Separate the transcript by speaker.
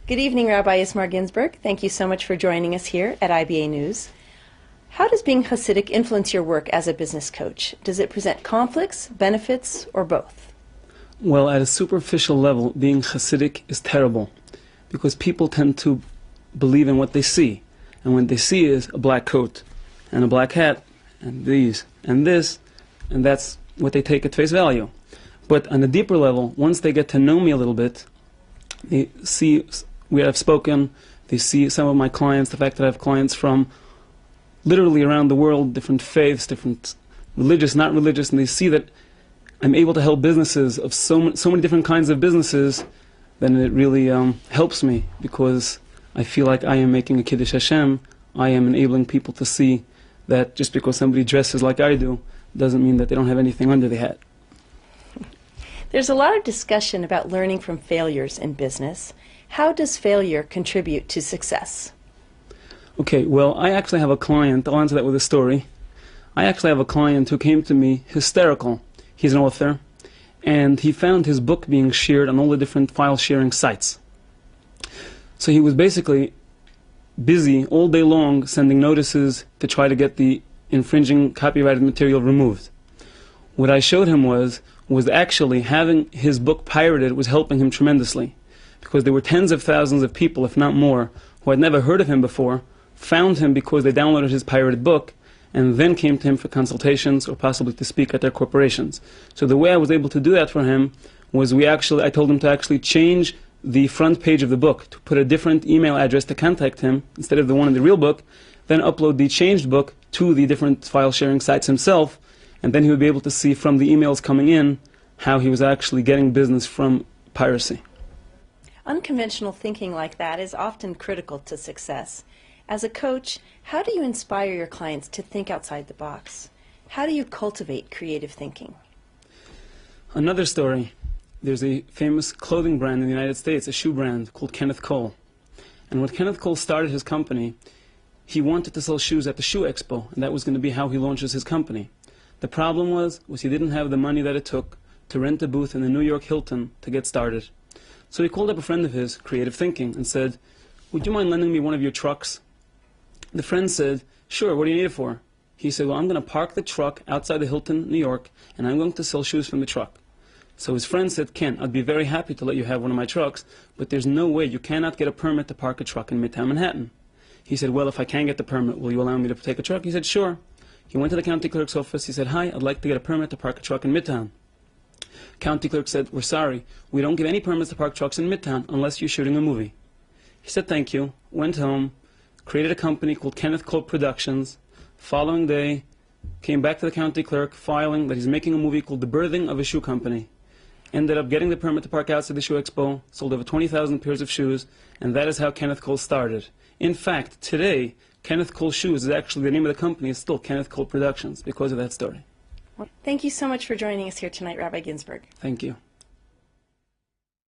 Speaker 1: Good evening, Rabbi Issamar Ginsburg. Thank you so much for joining us here at IBA News. How does being Hasidic influence your work as a business coach? Does it present conflicts, benefits, or both?
Speaker 2: Well, at a superficial level, being Hasidic is terrible because people tend to believe in what they see. And what they see is a black coat and a black hat and these and this, and that's what they take at face value. But on a deeper level, once they get to know me a little bit, they see where I've spoken, they see some of my clients, the fact that I have clients from literally around the world, different faiths, different religious, not religious, and they see that I'm able to help businesses of so many different kinds of businesses, then it really helps me because I feel like I am making a Kiddush Hashem. I am enabling people to see that just because somebody dresses like I do doesn't mean that they don't have anything under the hat.
Speaker 1: There's a lot of discussion about learning from failures in business. How does failure contribute to success?
Speaker 2: Okay, well, I actually have a client, I'll answer that with a story. I actually have a client who came to me hysterical. He's an author, and he found his book being shared on all the different file sharing sites. So he was basically busy all day long sending notices to try to get the infringing copyrighted material removed. What I showed him was actually having his book pirated was helping him tremendously, because there were tens of thousands of people, if not more, who had never heard of him before, found him because they downloaded his pirated book, and then came to him for consultations or possibly to speak at their corporations. So the way I was able to do that for him was I told him to actually change the front page of the book, to put a different email address to contact him instead of the one in the real book, then upload the changed book to the different file sharing sites himself, and then he would be able to see from the emails coming in how he was actually getting business from piracy.
Speaker 1: Unconventional thinking like that is often critical to success. As a coach, how do you inspire your clients to think outside the box? How do you cultivate creative thinking?
Speaker 2: Another story. There's a famous clothing brand in the United States, a shoe brand called Kenneth Cole. And when Kenneth Cole started his company, he wanted to sell shoes at the Shoe Expo, and that was going to be how he launches his company. The problem was he didn't have the money that it took to rent a booth in the New York Hilton to get started. So he called up a friend of his, creative thinking, and said, "Would you mind lending me one of your trucks?" The friend said, "Sure, what do you need it for?" He said, "Well, I'm going to park the truck outside the Hilton, New York, and I'm going to sell shoes from the truck." So his friend said, "Ken, I'd be very happy to let you have one of my trucks, but there's no way, you cannot get a permit to park a truck in Midtown Manhattan." He said, "Well, if I can get the permit, will you allow me to take a truck?" He said, "Sure." He went to the county clerk's office. He said, "Hi, I'd like to get a permit to park a truck in Midtown." County clerk said, "We're sorry, we don't give any permits to park trucks in Midtown unless you're shooting a movie." He said, "Thank you," went home, created a company called Kenneth Cole Productions. Following day, came back to the county clerk, filing that he's making a movie called The Birthing of a Shoe Company. Ended up getting the permit to park outside the Shoe Expo, sold over 20,000 pairs of shoes, and that is how Kenneth Cole started. In fact, today, Kenneth Cole Shoes is actually the name of the company, is still Kenneth Cole Productions because of that story.
Speaker 1: Thank you so much for joining us here tonight, Rabbi Ginsburg.
Speaker 2: Thank you.